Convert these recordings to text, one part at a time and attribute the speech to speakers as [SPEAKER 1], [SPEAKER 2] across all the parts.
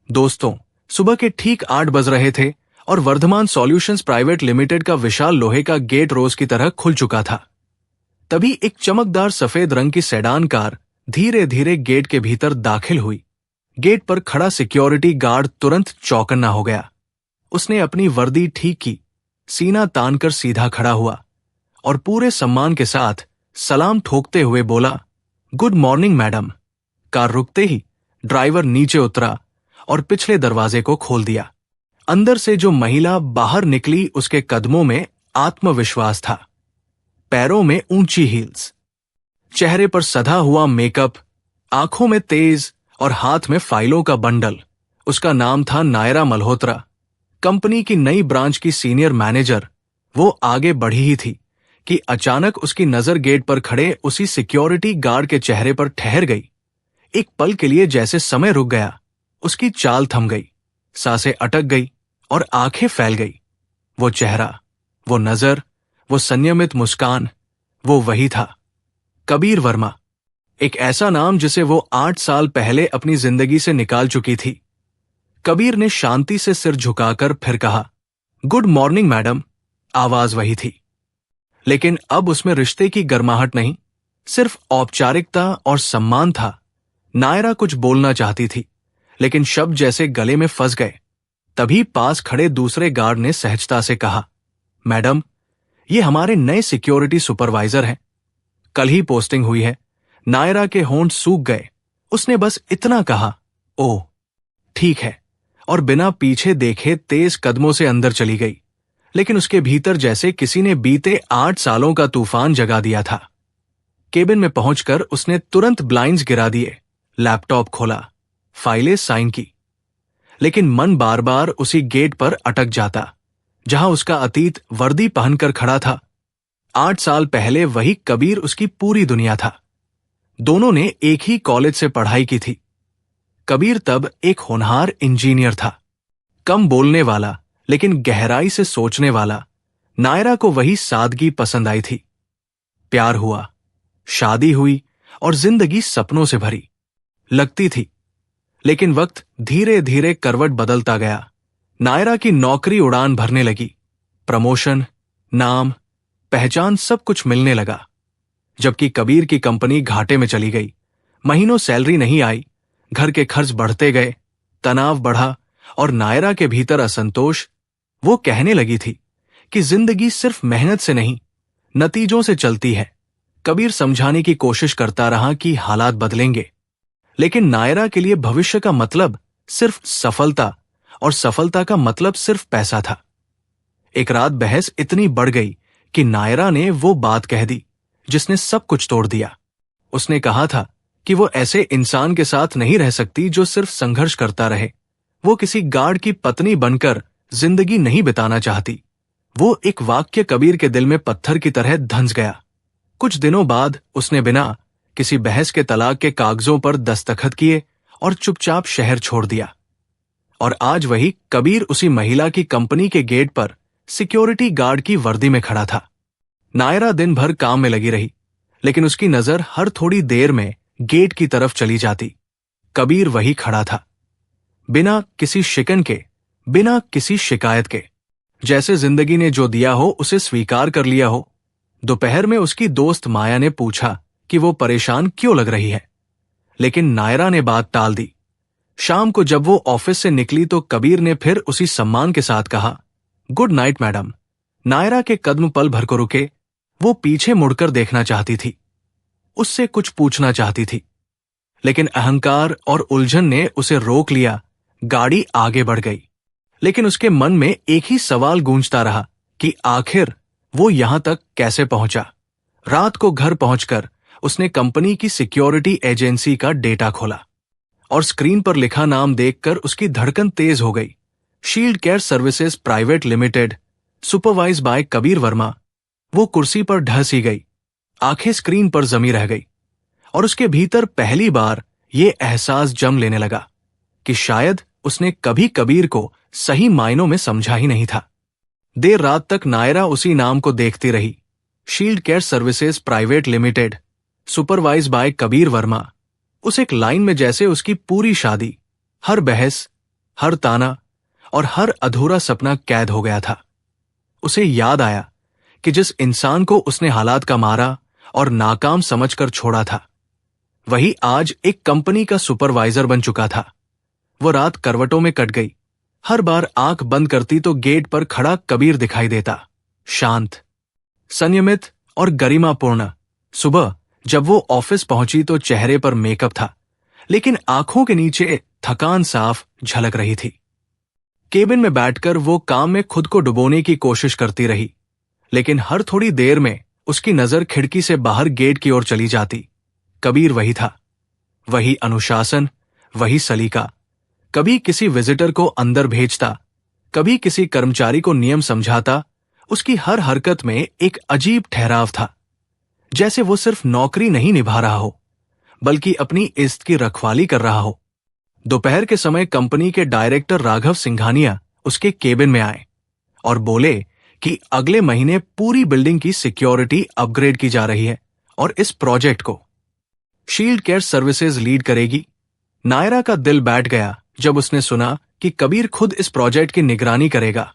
[SPEAKER 1] दोस्तों, सुबह के ठीक 8 बज रहे थे और वर्धमान सॉल्यूशंस प्राइवेट लिमिटेड का विशाल लोहे का गेट रोज की तरह खुल चुका था। तभी एक चमकदार सफेद रंग की सेडान कार धीरे धीरे गेट के भीतर दाखिल हुई। गेट पर खड़ा सिक्योरिटी गार्ड तुरंत चौकन्ना हो गया। उसने अपनी वर्दी ठीक की, सीना तानकर सीधा खड़ा हुआ और पूरे सम्मान के साथ सलाम ठोकते हुए बोला, गुड मॉर्निंग मैडम। कार रुकते ही ड्राइवर नीचे उतरा और पिछले दरवाजे को खोल दिया। अंदर से जो महिला बाहर निकली उसके कदमों में आत्मविश्वास था, पैरों में ऊंची हील्स, चेहरे पर सधा हुआ मेकअप, आंखों में तेज और हाथ में फाइलों का बंडल। उसका नाम था नायरा मल्होत्रा, कंपनी की नई ब्रांच की सीनियर मैनेजर। वो आगे बढ़ी ही थी कि अचानक उसकी नजर गेट पर खड़े उसी सिक्योरिटी गार्ड के चेहरे पर ठहर गई। एक पल के लिए जैसे समय रुक गया, उसकी चाल थम गई, सांसें अटक गई और आंखें फैल गई। वो चेहरा, वो नजर, वो संयमित मुस्कान, वो वही था, कबीर वर्मा। एक ऐसा नाम जिसे वो 8 साल पहले अपनी जिंदगी से निकाल चुकी थी। कबीर ने शांति से सिर झुकाकर फिर कहा, गुड मॉर्निंग मैडम। आवाज वही थी, लेकिन अब उसमें रिश्ते की गर्माहट नहीं, सिर्फ औपचारिकता और सम्मान था। नायरा कुछ बोलना चाहती थी, लेकिन शब्द जैसे गले में फंस गए। तभी पास खड़े दूसरे गार्ड ने सहजता से कहा, मैडम, ये हमारे नए सिक्योरिटी सुपरवाइजर हैं। कल ही पोस्टिंग हुई है। नायरा के होंठ सूख गए। उसने बस इतना कहा, ओह ठीक है, और बिना पीछे देखे तेज कदमों से अंदर चली गई। लेकिन उसके भीतर जैसे किसी ने बीते 8 सालों का तूफान जगा दिया था। केबिन में पहुंचकर उसने तुरंत ब्लाइंड्स गिरा दिए, लैपटॉप खोला, फाइलें साइन की। लेकिन मन बार बार उसी गेट पर अटक जाता जहां उसका अतीत वर्दी पहनकर खड़ा था। 8 साल पहले वही कबीर उसकी पूरी दुनिया था। दोनों ने एक ही कॉलेज से पढ़ाई की थी। कबीर तब एक होनहार इंजीनियर था, कम बोलने वाला लेकिन गहराई से सोचने वाला। नायरा को वही सादगी पसंद आई थी। प्यार हुआ, शादी हुई और जिंदगी सपनों से भरी लगती थी। लेकिन वक्त धीरे धीरे करवट बदलता गया। नायरा की नौकरी उड़ान भरने लगी। प्रमोशन, नाम, पहचान सब कुछ मिलने लगा, जबकि कबीर की कंपनी घाटे में चली गई। महीनों सैलरी नहीं आई, घर के खर्च बढ़ते गए, तनाव बढ़ा और नायरा के भीतर असंतोष। वो कहने लगी थी कि जिंदगी सिर्फ मेहनत से नहीं, नतीजों से चलती है। कबीर समझाने की कोशिश करता रहा कि हालात बदलेंगे, लेकिन नायरा के लिए भविष्य का मतलब सिर्फ सफलता और सफलता का मतलब सिर्फ पैसा था। एक रात बहस इतनी बढ़ गई कि नायरा ने वो बात कह दी जिसने सब कुछ तोड़ दिया। उसने कहा था कि वो ऐसे इंसान के साथ नहीं रह सकती जो सिर्फ संघर्ष करता रहे। वो किसी गार्ड की पत्नी बनकर जिंदगी नहीं बिताना चाहती। वो एक वाक्य कबीर के दिल में पत्थर की तरह धंस गया। कुछ दिनों बाद उसने बिना किसी बहस के तलाक के कागजों पर दस्तखत किए और चुपचाप शहर छोड़ दिया। और आज वही कबीर उसी महिला की कंपनी के गेट पर सिक्योरिटी गार्ड की वर्दी में खड़ा था। नायरा दिन भर काम में लगी रही, लेकिन उसकी नजर हर थोड़ी देर में गेट की तरफ चली जाती। कबीर वही खड़ा था, बिना किसी शिकन के, बिना किसी शिकायत के, जैसे जिंदगी ने जो दिया हो उसे स्वीकार कर लिया हो। दोपहर में उसकी दोस्त माया ने पूछा कि वो परेशान क्यों लग रही है, लेकिन नायरा ने बात टाल दी। शाम को जब वो ऑफिस से निकली तो कबीर ने फिर उसी सम्मान के साथ कहा, गुड नाइट मैडम। नायरा के कदम पल भर को रुके। वो पीछे मुड़कर देखना चाहती थी, उससे कुछ पूछना चाहती थी, लेकिन अहंकार और उलझन ने उसे रोक लिया। गाड़ी आगे बढ़ गई, लेकिन उसके मन में एक ही सवाल गूंजता रहा कि आखिर वो यहां तक कैसे पहुंचा। रात को घर पहुंचकर उसने कंपनी की सिक्योरिटी एजेंसी का डेटा खोला और स्क्रीन पर लिखा नाम देखकर उसकी धड़कन तेज हो गई। Shield Care Services Private Limited, supervise by Kabir Verma. वो कुर्सी पर ढह गई, आंखें स्क्रीन पर जमी रह गई और उसके भीतर पहली बार ये एहसास जम लेने लगा कि शायद उसने कभी कबीर को सही मायनों में समझा ही नहीं था। देर रात तक नायरा उसी नाम को देखती रही, Shield Care Services Private Limited, supervise by Kabir Verma. उस एक लाइन में जैसे उसकी पूरी शादी, हर बहस, हर ताना और हर अधूरा सपना कैद हो गया था। उसे याद आया कि जिस इंसान को उसने हालात का मारा और नाकाम समझकर छोड़ा था, वही आज एक कंपनी का सुपरवाइजर बन चुका था। वो रात करवटों में कट गई। हर बार आंख बंद करती तो गेट पर खड़ा कबीर दिखाई देता, शांत, संयमित और गरिमापूर्ण। सुबह जब वो ऑफिस पहुंची तो चेहरे पर मेकअप था, लेकिन आंखों के नीचे थकान साफ झलक रही थी। केबिन में बैठकर वो काम में खुद को डुबोने की कोशिश करती रही, लेकिन हर थोड़ी देर में उसकी नजर खिड़की से बाहर गेट की ओर चली जाती। कबीर वही था, वही अनुशासन, वही सलीका। कभी किसी विजिटर को अंदर भेजता, कभी किसी कर्मचारी को नियम समझाता। उसकी हर हरकत में एक अजीब ठहराव था, जैसे वो सिर्फ नौकरी नहीं निभा रहा हो, बल्कि अपनी इज्जत की रखवाली कर रहा हो। दोपहर के समय कंपनी के डायरेक्टर राघव सिंघानिया उसके केबिन में आए और बोले कि अगले महीने पूरी बिल्डिंग की सिक्योरिटी अपग्रेड की जा रही है और इस प्रोजेक्ट को शील्ड केयर सर्विसेज लीड करेगी। नायरा का दिल बैठ गया जब उसने सुना कि कबीर खुद इस प्रोजेक्ट की निगरानी करेगा।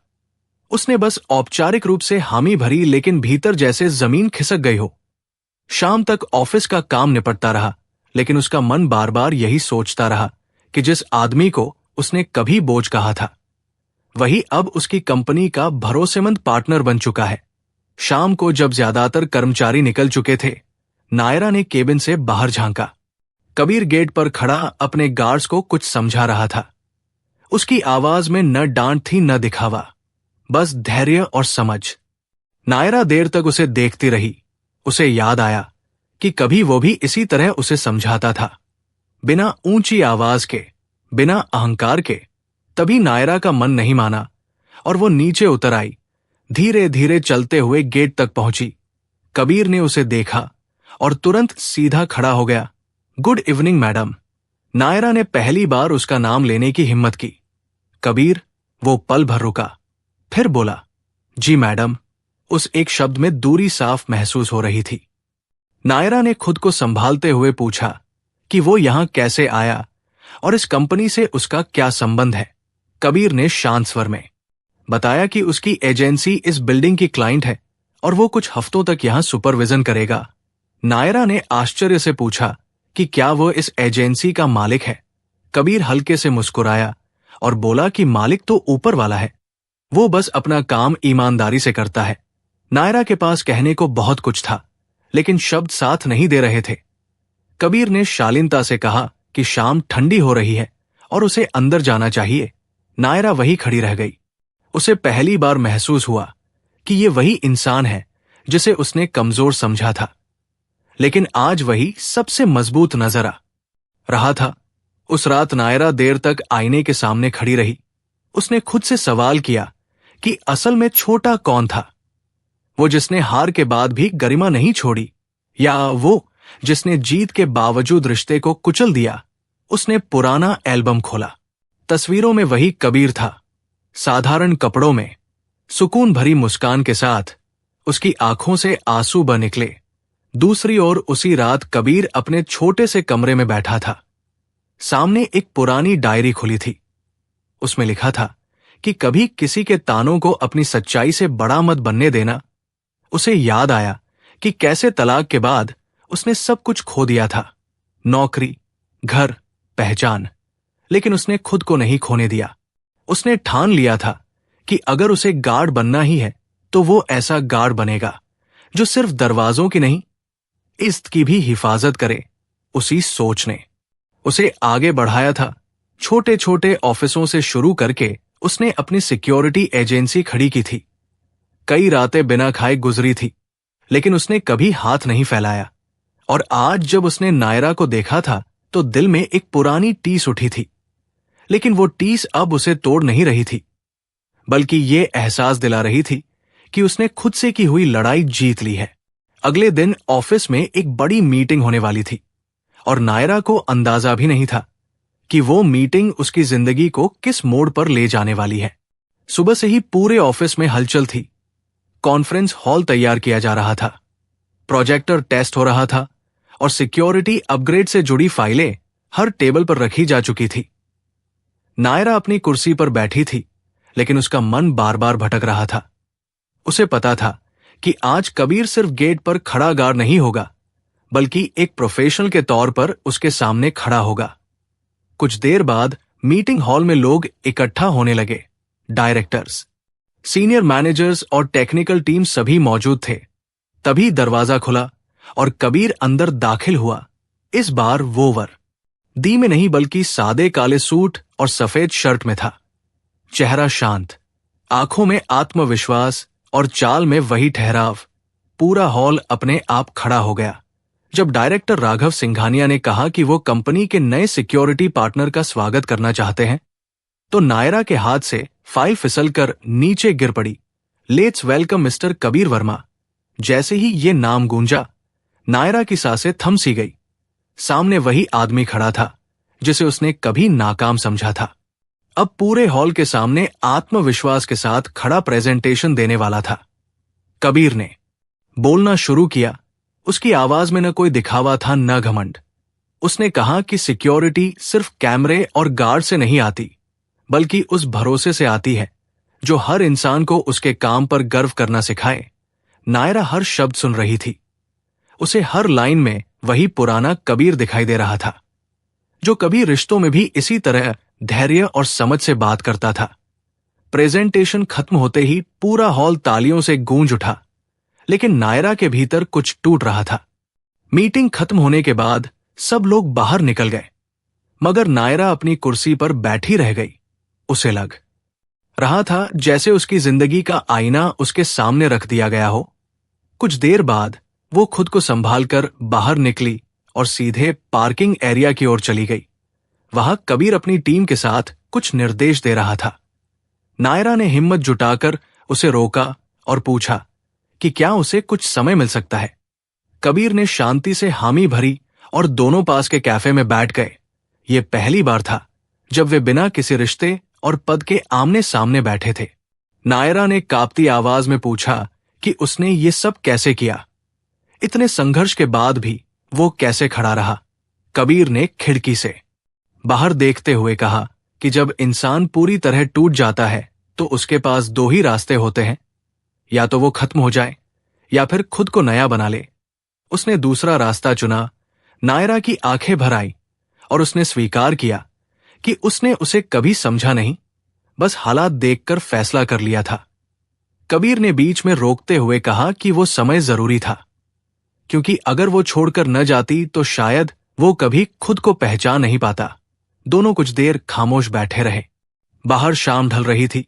[SPEAKER 1] उसने बस औपचारिक रूप से हामी भरी, लेकिन भीतर जैसे जमीन खिसक गई हो। शाम तक ऑफिस का काम निपटता रहा, लेकिन उसका मन बार बार यही सोचता रहा कि जिस आदमी को उसने कभी बोझ कहा था, वही अब उसकी कंपनी का भरोसेमंद पार्टनर बन चुका है। शाम को जब ज्यादातर कर्मचारी निकल चुके थे, नायरा ने केबिन से बाहर झांका। कबीर गेट पर खड़ा अपने गार्ड्स को कुछ समझा रहा था। उसकी आवाज में न डांट थी न दिखावा, बस धैर्य और समझ। नायरा देर तक उसे देखती रही। उसे याद आया कि कभी वो भी इसी तरह उसे समझाता था, बिना ऊंची आवाज के, बिना अहंकार के। तभी नायरा का मन नहीं माना और वो नीचे उतर आई। धीरे धीरे चलते हुए गेट तक पहुंची। कबीर ने उसे देखा और तुरंत सीधा खड़ा हो गया। Good evening madam. नायरा ने पहली बार उसका नाम लेने की हिम्मत की। कबीर वो पल भर रुका, फिर बोला, जी मैडम। उस एक शब्द में दूरी साफ महसूस हो रही थी। नायरा ने खुद को संभालते हुए पूछा कि वो यहां कैसे आया और इस कंपनी से उसका क्या संबंध है। कबीर ने शांत स्वर में बताया कि उसकी एजेंसी इस बिल्डिंग की क्लाइंट है और वो कुछ हफ्तों तक यहां सुपरविजन करेगा। नायरा ने आश्चर्य से पूछा कि क्या वो इस एजेंसी का मालिक है। कबीर हल्के से मुस्कुराया और बोला कि मालिक तो ऊपर वाला है, वो बस अपना काम ईमानदारी से करता है। नायरा के पास कहने को बहुत कुछ था, लेकिन शब्द साथ नहीं दे रहे थे। कबीर ने शालीनता से कहा कि शाम ठंडी हो रही है और उसे अंदर जाना चाहिए। नायरा वही खड़ी रह गई। उसे पहली बार महसूस हुआ कि ये वही इंसान है जिसे उसने कमजोर समझा था, लेकिन आज वही सबसे मजबूत नजर आ रहा था। उस रात नायरा देर तक आईने के सामने खड़ी रही। उसने खुद से सवाल किया कि असल में छोटा कौन था, वो जिसने हार के बाद भी गरिमा नहीं छोड़ी, या वो जिसने जीत के बावजूद रिश्ते को कुचल दिया। उसने पुराना एल्बम खोला। तस्वीरों में वही कबीर था, साधारण कपड़ों में, सुकून भरी मुस्कान के साथ। उसकी आंखों से आंसू बह निकले। दूसरी ओर उसी रात कबीर अपने छोटे से कमरे में बैठा था। सामने एक पुरानी डायरी खुली थी। उसमें लिखा था कि कभी किसी के तानों को अपनी सच्चाई से बड़ा मत बनने देना। उसे याद आया कि कैसे तलाक के बाद उसने सब कुछ खो दिया था, नौकरी, घर, पहचान, लेकिन उसने खुद को नहीं खोने दिया। उसने ठान लिया था कि अगर उसे गार्ड बनना ही है तो वो ऐसा गार्ड बनेगा जो सिर्फ दरवाजों की नहीं, इज्जत की भी हिफाजत करे। उसी सोच ने उसे आगे बढ़ाया था। छोटे छोटे ऑफिसों से शुरू करके उसने अपनी सिक्योरिटी एजेंसी खड़ी की थी। कई रातें बिना खाए गुजरी थी, लेकिन उसने कभी हाथ नहीं फैलाया। और आज जब उसने नायरा को देखा था तो दिल में एक पुरानी टीस उठी थी, लेकिन वो टीस अब उसे तोड़ नहीं रही थी, बल्कि ये एहसास दिला रही थी कि उसने खुद से की हुई लड़ाई जीत ली है। अगले दिन ऑफिस में एक बड़ी मीटिंग होने वाली थी और नायरा को अंदाजा भी नहीं था कि वो मीटिंग उसकी जिंदगी को किस मोड़ पर ले जाने वाली है। सुबह से ही पूरे ऑफिस में हलचल थी। कॉन्फ्रेंस हॉल तैयार किया जा रहा था, प्रोजेक्टर टेस्ट हो रहा था और सिक्योरिटी अपग्रेड से जुड़ी फाइलें हर टेबल पर रखी जा चुकी थी। नायरा अपनी कुर्सी पर बैठी थी, लेकिन उसका मन बार बार भटक रहा था। उसे पता था कि आज कबीर सिर्फ गेट पर खड़ा गार्ड नहीं होगा, बल्कि एक प्रोफेशनल के तौर पर उसके सामने खड़ा होगा। कुछ देर बाद मीटिंग हॉल में लोग इकट्ठा होने लगे। डायरेक्टर्स, सीनियर मैनेजर्स और टेक्निकल टीम सभी मौजूद थे। तभी दरवाजा खुला और कबीर अंदर दाखिल हुआ। इस बार वो वर्दी में नहीं बल्कि सादे काले सूट और सफेद शर्ट में था। चेहरा शांत, आंखों में आत्मविश्वास और चाल में वही ठहराव। पूरा हॉल अपने आप खड़ा हो गया जब डायरेक्टर राघव सिंघानिया ने कहा कि वो कंपनी के नए सिक्योरिटी पार्टनर का स्वागत करना चाहते हैं। तो नायरा के हाथ से फाइल फिसलकर नीचे गिर पड़ी। Let's welcome mister Kabir Verma. जैसे ही ये नाम गूंजा, नायरा की सांसें थम सी गई। सामने वही आदमी खड़ा था जिसे उसने कभी नाकाम समझा था। अब पूरे हॉल के सामने आत्मविश्वास के साथ खड़ा प्रेजेंटेशन देने वाला था। कबीर ने बोलना शुरू किया। उसकी आवाज में न कोई दिखावा था, न घमंड। उसने कहा कि सिक्योरिटी सिर्फ कैमरे और गार्ड से नहीं आती, बल्कि उस भरोसे से आती है जो हर इंसान को उसके काम पर गर्व करना सिखाए। नायरा हर शब्द सुन रही थी। उसे हर लाइन में वही पुराना कबीर दिखाई दे रहा था, जो कभी रिश्तों में भी इसी तरह धैर्य और समझ से बात करता था। प्रेजेंटेशन खत्म होते ही पूरा हॉल तालियों से गूंज उठा, लेकिन नायरा के भीतर कुछ टूट रहा था। मीटिंग खत्म होने के बाद सब लोग बाहर निकल गए, मगर नायरा अपनी कुर्सी पर बैठी रह गई। उसे लग रहा था जैसे उसकी जिंदगी का आईना उसके सामने रख दिया गया हो। कुछ देर बाद वो खुद को संभालकर बाहर निकली और सीधे पार्किंग एरिया की ओर चली गई। वहां कबीर अपनी टीम के साथ कुछ निर्देश दे रहा था। नायरा ने हिम्मत जुटाकर उसे रोका और पूछा कि क्या उसे कुछ समय मिल सकता है। कबीर ने शांति से हामी भरी और दोनों पास के कैफे में बैठ गए। ये पहली बार था जब वे बिना किसी रिश्ते और पद के आमने सामने बैठे थे। नायरा ने कांपती आवाज में पूछा कि उसने ये सब कैसे किया। इतने संघर्ष के बाद भी वो कैसे खड़ा रहा। कबीर ने खिड़की से बाहर देखते हुए कहा कि जब इंसान पूरी तरह टूट जाता है तो उसके पास दो ही रास्ते होते हैं, या तो वो खत्म हो जाए या फिर खुद को नया बना ले। उसने दूसरा रास्ता चुना। नायरा की आंखें भर आई और उसने स्वीकार किया कि उसने उसे कभी समझा नहीं, बस हालात देखकर फैसला कर लिया था। कबीर ने बीच में रोकते हुए कहा कि वो समय जरूरी था, क्योंकि अगर वो छोड़कर न जाती तो शायद वो कभी खुद को पहचान नहीं पाता। दोनों कुछ देर खामोश बैठे रहे। बाहर शाम ढल रही थी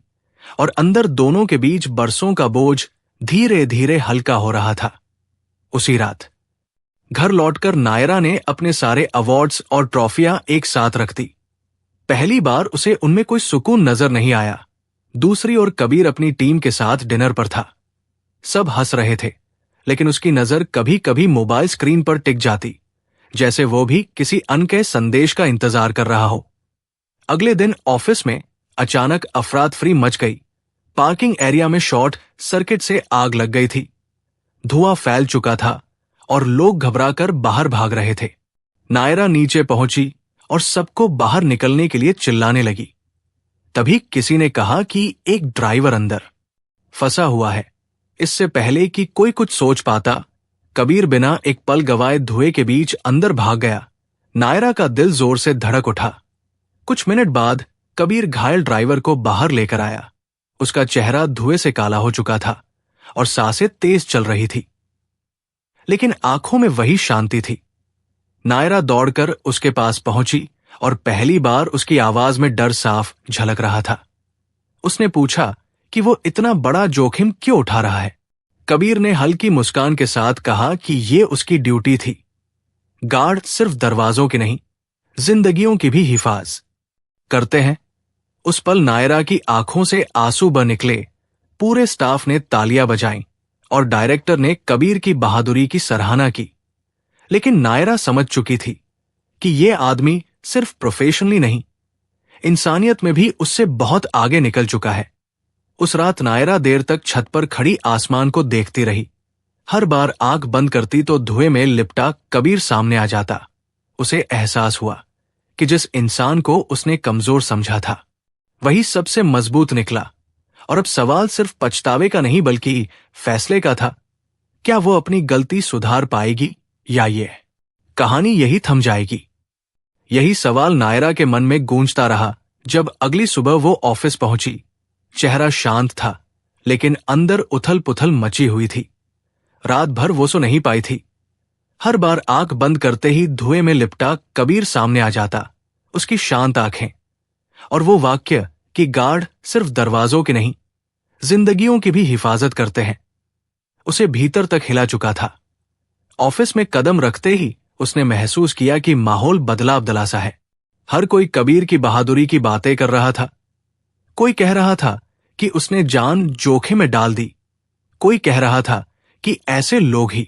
[SPEAKER 1] और अंदर दोनों के बीच बरसों का बोझ धीरे धीरे हल्का हो रहा था। उसी रात घर लौटकर नायरा ने अपने सारे अवार्ड्स और ट्रॉफियां एक साथ रख दी। पहली बार उसे उनमें कोई सुकून नजर नहीं आया। दूसरी ओर कबीर अपनी टीम के साथ डिनर पर था। सब हंस रहे थे, लेकिन उसकी नजर कभी कभी मोबाइल स्क्रीन पर टिक जाती, जैसे वो भी किसी अनकहे संदेश का इंतजार कर रहा हो। अगले दिन ऑफिस में अचानक अफरातफरी मच गई। पार्किंग एरिया में शॉर्ट सर्किट से आग लग गई थी। धुआं फैल चुका था और लोग घबराकर बाहर भाग रहे थे। नायरा नीचे पहुंची और सबको बाहर निकलने के लिए चिल्लाने लगी। तभी किसी ने कहा कि एक ड्राइवर अंदर फंसा हुआ है। इससे पहले कि कोई कुछ सोच पाता, कबीर बिना एक पल गवाए धुएं के बीच अंदर भाग गया। नायरा का दिल जोर से धड़क उठा। कुछ मिनट बाद कबीर घायल ड्राइवर को बाहर लेकर आया। उसका चेहरा धुएं से काला हो चुका था और सांसें तेज चल रही थी, लेकिन आंखों में वही शांति थी। नायरा दौड़कर उसके पास पहुंची और पहली बार उसकी आवाज में डर साफ झलक रहा था। उसने पूछा कि वो इतना बड़ा जोखिम क्यों उठा रहा है। कबीर ने हल्की मुस्कान के साथ कहा कि ये उसकी ड्यूटी थी। गार्ड सिर्फ दरवाजों की नहीं, जिंदगियों की भी हिफाज करते हैं। उस पल नायरा की आंखों से आंसू बह निकले। पूरे स्टाफ ने तालियां बजाईं और डायरेक्टर ने कबीर की बहादुरी की सराहना की। लेकिन नायरा समझ चुकी थी कि ये आदमी सिर्फ प्रोफेशनली नहीं, इंसानियत में भी उससे बहुत आगे निकल चुका है। उस रात नायरा देर तक छत पर खड़ी आसमान को देखती रही। हर बार आंख बंद करती तो धुएं में लिपटा कबीर सामने आ जाता। उसे एहसास हुआ कि जिस इंसान को उसने कमजोर समझा था वही सबसे मजबूत निकला। और अब सवाल सिर्फ पछतावे का नहीं बल्कि फैसले का था। क्या वो अपनी गलती सुधार पाएगी या ये कहानी यही थम जाएगी? यही सवाल नायरा के मन में गूंजता रहा जब अगली सुबह वो ऑफिस पहुंची। चेहरा शांत था लेकिन अंदर उथल पुथल मची हुई थी। रात भर वो सो नहीं पाई थी। हर बार आंख बंद करते ही धुएं में लिपटा कबीर सामने आ जाता, उसकी शांत आंखें और वो वाक्य कि गार्ड सिर्फ दरवाजों के नहीं, जिंदगियों की भी हिफाजत करते हैं, उसे भीतर तक हिला चुका था। ऑफिस में कदम रखते ही उसने महसूस किया कि माहौल बदला बदला सा है। हर कोई कबीर की बहादुरी की बातें कर रहा था। कोई कह रहा था कि उसने जान जोखिम में डाल दी। कोई कह रहा था कि ऐसे लोग ही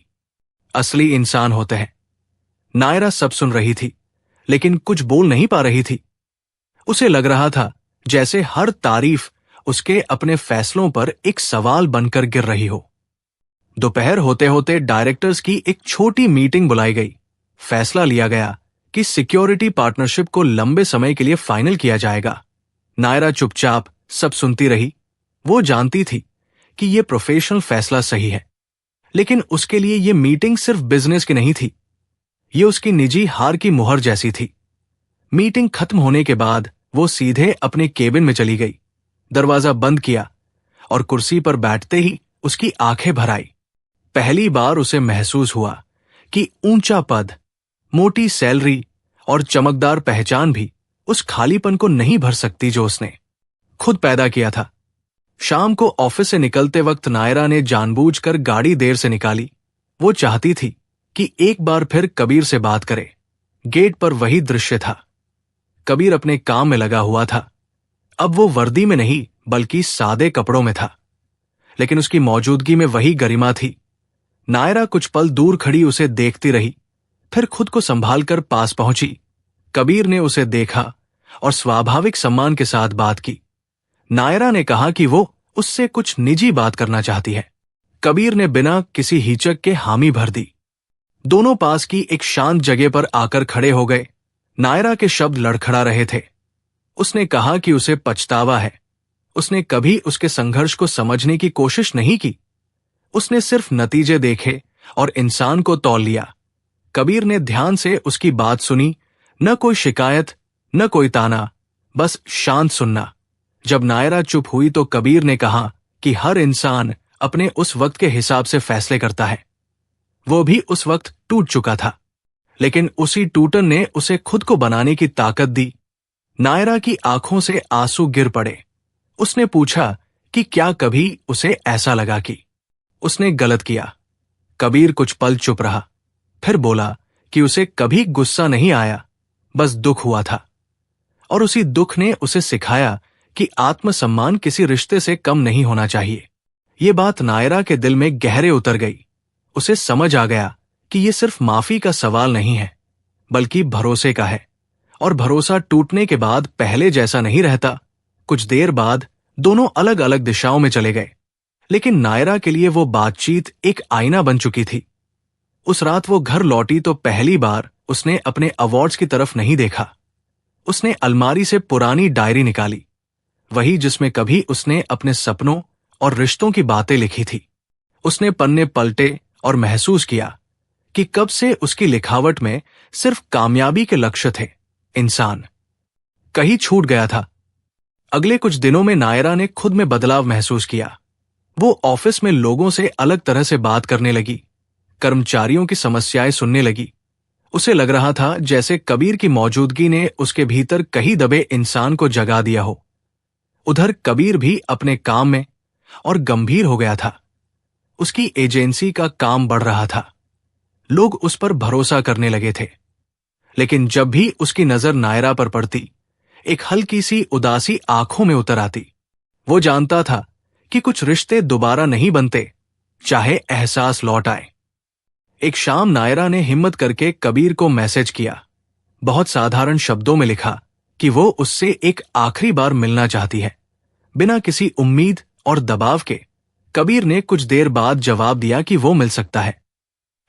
[SPEAKER 1] असली इंसान होते हैं। नायरा सब सुन रही थी लेकिन कुछ बोल नहीं पा रही थी। उसे लग रहा था जैसे हर तारीफ उसके अपने फैसलों पर एक सवाल बनकर गिर रही हो। दोपहर होते होते डायरेक्टर्स की एक छोटी मीटिंग बुलाई गई। फैसला लिया गया कि सिक्योरिटी पार्टनरशिप को लंबे समय के लिए फाइनल किया जाएगा। नायरा चुपचाप सब सुनती रही। वो जानती थी कि यह प्रोफेशनल फैसला सही है, लेकिन उसके लिए यह मीटिंग सिर्फ बिजनेस की नहीं थी, ये उसकी निजी हार की मुहर जैसी थी। मीटिंग खत्म होने के बाद वो सीधे अपने केबिन में चली गई, दरवाजा बंद किया और कुर्सी पर बैठते ही उसकी आंखें भर आई। पहली बार उसे महसूस हुआ कि ऊंचा पद, मोटी सैलरी और चमकदार पहचान भी उस खालीपन को नहीं भर सकती जो उसने खुद पैदा किया था। शाम को ऑफिस से निकलते वक्त नायरा ने जानबूझकर गाड़ी देर से निकाली। वो चाहती थी कि एक बार फिर कबीर से बात करे। गेट पर वही दृश्य था। कबीर अपने काम में लगा हुआ था। अब वो वर्दी में नहीं बल्कि सादे कपड़ों में था, लेकिन उसकी मौजूदगी में वही गरिमा थी। नायरा कुछ पल दूर खड़ी उसे देखती रही, फिर खुद को संभाल कर पास पहुंची। कबीर ने उसे देखा और स्वाभाविक सम्मान के साथ बात की। नायरा ने कहा कि वो उससे कुछ निजी बात करना चाहती है। कबीर ने बिना किसी हिचक के हामी भर दी। दोनों पास की एक शांत जगह पर आकर खड़े हो गए। नायरा के शब्द लड़खड़ा रहे थे। उसने कहा कि उसे पछतावा है। उसने कभी उसके संघर्ष को समझने की कोशिश नहीं की। उसने सिर्फ नतीजे देखे और इंसान को तौल लिया। कबीर ने ध्यान से उसकी बात सुनी, न कोई शिकायत, न कोई ताना, बस शांत सुनना। जब नायरा चुप हुई तो कबीर ने कहा कि हर इंसान अपने उस वक्त के हिसाब से फैसले करता है। वो भी उस वक्त टूट चुका था, लेकिन उसी टूटन ने उसे खुद को बनाने की ताकत दी। नायरा की आंखों से आंसू गिर पड़े। उसने पूछा कि क्या कभी उसे ऐसा लगा कि उसने गलत किया। कबीर कुछ पल चुप रहा, फिर बोला कि उसे कभी गुस्सा नहीं आया, बस दुख हुआ था। और उसी दुख ने उसे सिखाया कि आत्मसम्मान किसी रिश्ते से कम नहीं होना चाहिए। ये बात नायरा के दिल में गहरे उतर गई। उसे समझ आ गया कि ये सिर्फ माफी का सवाल नहीं है, बल्कि भरोसे का है। और भरोसा टूटने के बाद पहले जैसा नहीं रहता। कुछ देर बाद दोनों अलग अलग दिशाओं में चले गए, लेकिन नायरा के लिए वो बातचीत एक आईना बन चुकी थी। उस रात वो घर लौटी तो पहली बार उसने अपने अवार्ड्स की तरफ नहीं देखा। उसने अलमारी से पुरानी डायरी निकाली, वही जिसमें कभी उसने अपने सपनों और रिश्तों की बातें लिखी थी। उसने पन्ने पलटे और महसूस किया कि कब से उसकी लिखावट में सिर्फ कामयाबी के लक्ष्य थे, इंसान कहीं छूट गया था। अगले कुछ दिनों में नायरा ने खुद में बदलाव महसूस किया। वो ऑफिस में लोगों से अलग तरह से बात करने लगी, कर्मचारियों की समस्याएं सुनने लगी। उसे लग रहा था जैसे कबीर की मौजूदगी ने उसके भीतर कहीं दबे इंसान को जगा दिया हो। उधर कबीर भी अपने काम में और गंभीर हो गया था। उसकी एजेंसी का काम बढ़ रहा था। लोग उस पर भरोसा करने लगे थे, लेकिन जब भी उसकी नजर नायरा पर पड़ती, एक हल्की सी उदासी आंखों में उतर आती। वो जानता था कि कुछ रिश्ते दोबारा नहीं बनते, चाहे एहसास लौट आए। एक शाम नायरा ने हिम्मत करके कबीर को मैसेज किया। बहुत साधारण शब्दों में लिखा कि वो उससे एक आखिरी बार मिलना चाहती है, बिना किसी उम्मीद और दबाव के। कबीर ने कुछ देर बाद जवाब दिया कि वो मिल सकता है,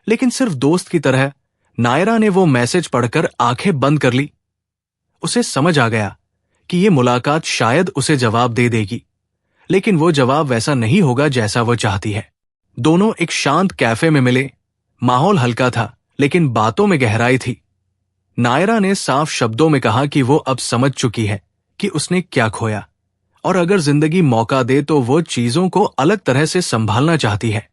[SPEAKER 1] लेकिन सिर्फ दोस्त की तरह। नायरा ने वो मैसेज पढ़कर आंखें बंद कर ली। उसे समझ आ गया कि ये मुलाकात शायद उसे जवाब दे देगी, लेकिन वो जवाब वैसा नहीं होगा जैसा वो चाहती है। दोनों एक शांत कैफे में मिले। माहौल हल्का था, लेकिन बातों में गहराई थी। नायरा ने साफ शब्दों में कहा कि वो अब समझ चुकी है कि उसने क्या खोया, और अगर जिंदगी मौका दे तो वो चीजों को अलग तरह से संभालना चाहती है।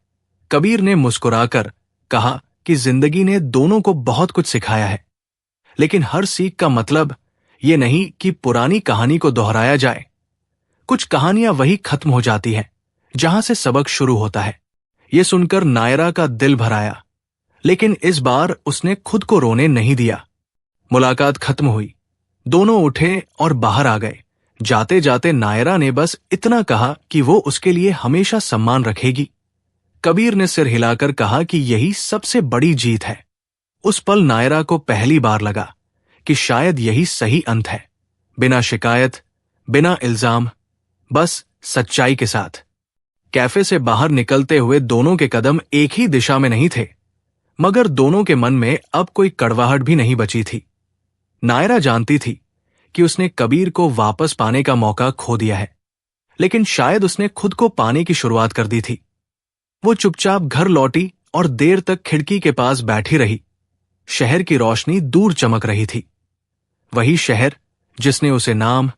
[SPEAKER 1] कबीर ने मुस्कुराकर कहा कि जिंदगी ने दोनों को बहुत कुछ सिखाया है, लेकिन हर सीख का मतलब ये नहीं कि पुरानी कहानी को दोहराया जाए। कुछ कहानियां वही खत्म हो जाती हैं जहां से सबक शुरू होता है। ये सुनकर नायरा का दिल भर आया, लेकिन इस बार उसने खुद को रोने नहीं दिया। मुलाकात खत्म हुई, दोनों उठे और बाहर आ गए। जाते जाते नायरा ने बस इतना कहा कि वो उसके लिए हमेशा सम्मान रखेगी। कबीर ने सिर हिलाकर कहा कि यही सबसे बड़ी जीत है। उस पल नायरा को पहली बार लगा कि शायद यही सही अंत है। बिना शिकायत, बिना इल्जाम, बस सच्चाई के साथ। कैफे से बाहर निकलते हुए दोनों के कदम एक ही दिशा में नहीं थे, मगर दोनों के मन में अब कोई कड़वाहट भी नहीं बची थी। नायरा जानती थी कि उसने कबीर को वापस पाने का मौका खो दिया है, लेकिन शायद उसने खुद को पाने की शुरुआत कर दी थी। वो चुपचाप घर लौटी और देर तक खिड़की के पास बैठी रही। शहर की रोशनी दूर चमक रही थी, वही शहर जिसने उसे नाम,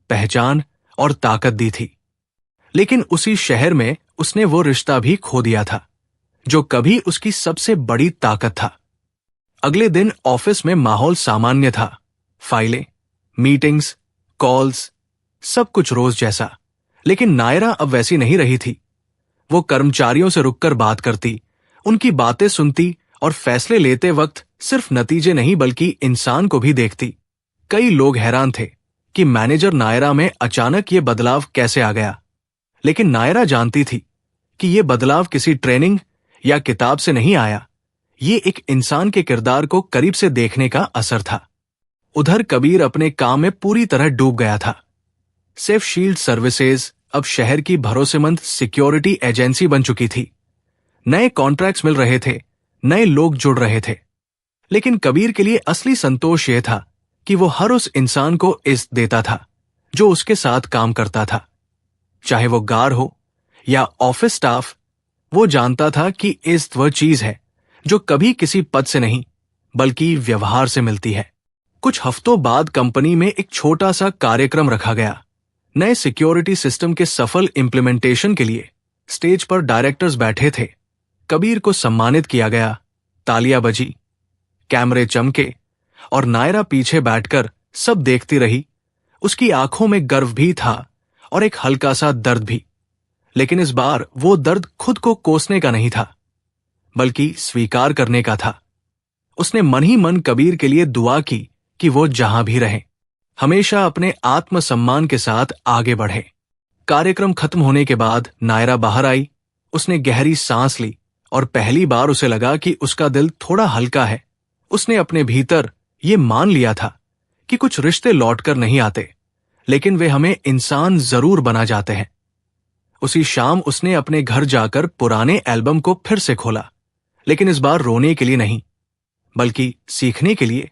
[SPEAKER 1] पहचान और ताकत दी थी। लेकिन उसी शहर में उसने वो रिश्ता भी खो दिया था जो कभी उसकी सबसे बड़ी ताकत था। अगले दिन ऑफिस में माहौल सामान्य था। फाइलें, मीटिंग्स, कॉल्स, सब कुछ रोज जैसा। लेकिन नायरा अब वैसी नहीं रही थी। वो कर्मचारियों से रुककर बात करती, उनकी बातें सुनती और फैसले लेते वक्त सिर्फ नतीजे नहीं बल्कि इंसान को भी देखती। कई लोग हैरान थे कि मैनेजर नायरा में अचानक ये बदलाव कैसे आ गया, लेकिन नायरा जानती थी कि ये बदलाव किसी ट्रेनिंग या किताब से नहीं आया। ये एक इंसान के किरदार को करीब से देखने का असर था। उधर कबीर अपने काम में पूरी तरह डूब गया था। सेफ शील्ड सर्विसेज अब शहर की भरोसेमंद सिक्योरिटी एजेंसी बन चुकी थी। नए कॉन्ट्रैक्ट्स मिल रहे थे, नए लोग जुड़ रहे थे। लेकिन कबीर के लिए असली संतोष यह था कि वो हर उस इंसान को इज्जत देता था जो उसके साथ काम करता था। चाहे वो गार्ड हो या ऑफिस स्टाफ, वो जानता था कि इज्जत वह चीज है जो कभी किसी पद से नहीं बल्कि व्यवहार से मिलती है। कुछ हफ्तों बाद कंपनी में एक छोटा सा कार्यक्रम रखा गया। नए सिक्योरिटी सिस्टम के सफल इंप्लीमेंटेशन के लिए स्टेज पर डायरेक्टर्स बैठे थे। कबीर को सम्मानित किया गया, तालियां बजी, कैमरे चमके और नायरा पीछे बैठकर सब देखती रही। उसकी आंखों में गर्व भी था और एक हल्का सा दर्द भी। लेकिन इस बार वो दर्द खुद को कोसने का नहीं था, बल्कि स्वीकार करने का था। उसने मन ही मन कबीर के लिए दुआ की कि वो जहां भी रहे हमेशा अपने आत्मसम्मान के साथ आगे बढ़े। कार्यक्रम खत्म होने के बाद नायरा बाहर आई। उसने गहरी सांस ली और पहली बार उसे लगा कि उसका दिल थोड़ा हल्का है। उसने अपने भीतर ये मान लिया था कि कुछ रिश्ते लौटकर नहीं आते, लेकिन वे हमें इंसान जरूर बना जाते हैं। उसी शाम उसने अपने घर जाकर पुराने एल्बम को फिर से खोला, लेकिन इस बार रोने के लिए नहीं बल्कि सीखने के लिए।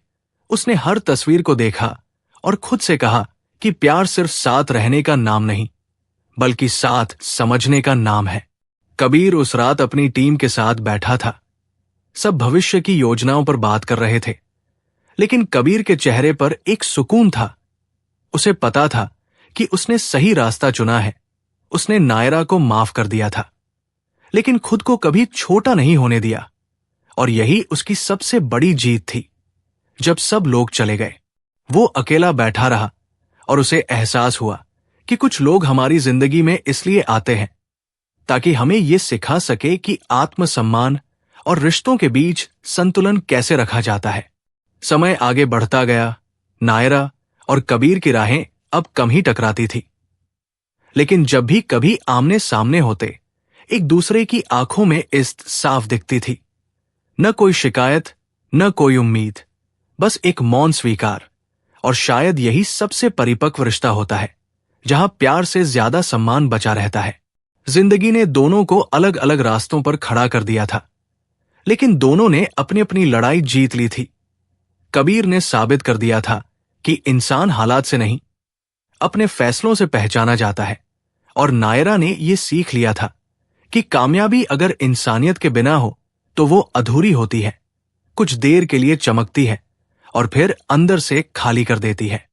[SPEAKER 1] उसने हर तस्वीर को देखा और खुद से कहा कि प्यार सिर्फ साथ रहने का नाम नहीं बल्कि साथ समझने का नाम है। कबीर उस रात अपनी टीम के साथ बैठा था। सब भविष्य की योजनाओं पर बात कर रहे थे, लेकिन कबीर के चेहरे पर एक सुकून था। उसे पता था कि उसने सही रास्ता चुना है। उसने नायरा को माफ कर दिया था, लेकिन खुद को कभी छोटा नहीं होने दिया। और यही उसकी सबसे बड़ी जीत थी। जब सब लोग चले गए, वो अकेला बैठा रहा और उसे एहसास हुआ कि कुछ लोग हमारी जिंदगी में इसलिए आते हैं ताकि हमें ये सिखा सके कि आत्मसम्मान और रिश्तों के बीच संतुलन कैसे रखा जाता है। समय आगे बढ़ता गया। नायरा और कबीर की राहें अब कम ही टकराती थी, लेकिन जब भी कभी आमने सामने होते, एक दूसरे की आंखों में इज्जत साफ दिखती थी। न कोई शिकायत, न कोई उम्मीद, बस एक मौन स्वीकार। और शायद यही सबसे परिपक्व रिश्ता होता है, जहां प्यार से ज्यादा सम्मान बचा रहता है। जिंदगी ने दोनों को अलग अलग रास्तों पर खड़ा कर दिया था, लेकिन दोनों ने अपनी अपनी लड़ाई जीत ली थी। कबीर ने साबित कर दिया था कि इंसान हालात से नहीं, अपने फैसलों से पहचाना जाता है। और नायरा ने यह सीख लिया था कि कामयाबी अगर इंसानियत के बिना हो तो वो अधूरी होती है, कुछ देर के लिए चमकती है और फिर अंदर से खाली कर देती है।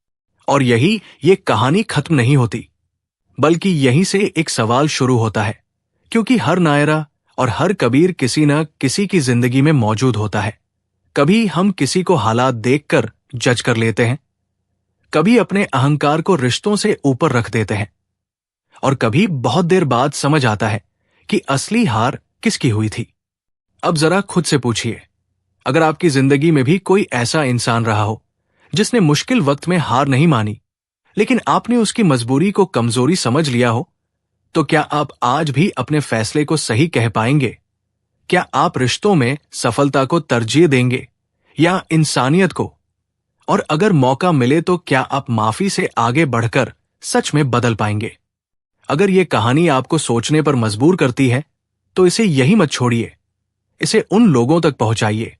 [SPEAKER 1] और यही ये कहानी खत्म नहीं होती, बल्कि यहीं से एक सवाल शुरू होता है, क्योंकि हर नायरा और हर कबीर किसी न किसी की जिंदगी में मौजूद होता है। कभी हम किसी को हालात देखकर जज कर लेते हैं, कभी अपने अहंकार को रिश्तों से ऊपर रख देते हैं, और कभी बहुत देर बाद समझ आता है कि असली हार किसकी हुई थी। अब जरा खुद से पूछिए, अगर आपकी जिंदगी में भी कोई ऐसा इंसान रहा हो जिसने मुश्किल वक्त में हार नहीं मानी, लेकिन आपने उसकी मजबूरी को कमजोरी समझ लिया हो, तो क्या आप आज भी अपने फैसले को सही कह पाएंगे? क्या आप रिश्तों में सफलता को तरजीह देंगे या इंसानियत को? और अगर मौका मिले तो क्या आप माफी से आगे बढ़कर सच में बदल पाएंगे? अगर यह कहानी आपको सोचने पर मजबूर करती है, तो इसे यही मत छोड़िए। इसे उन लोगों तक पहुंचाइए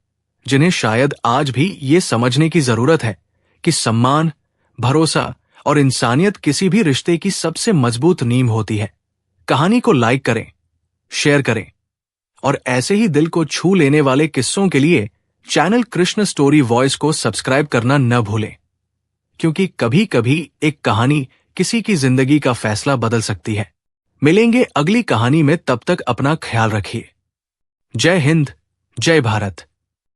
[SPEAKER 1] जिन्हें शायद आज भी ये समझने की जरूरत है कि सम्मान, भरोसा और इंसानियत किसी भी रिश्ते की सबसे मजबूत नींव होती है। कहानी को लाइक करें, शेयर करें, और ऐसे ही दिल को छू लेने वाले किस्सों के लिए चैनल कृष्ण स्टोरी वॉइस को सब्सक्राइब करना न भूलें, क्योंकि कभी कभी एक कहानी किसी की जिंदगी का फैसला बदल सकती है। मिलेंगे अगली कहानी में, तब तक अपना ख्याल रखिए। जय हिंद, जय भारत।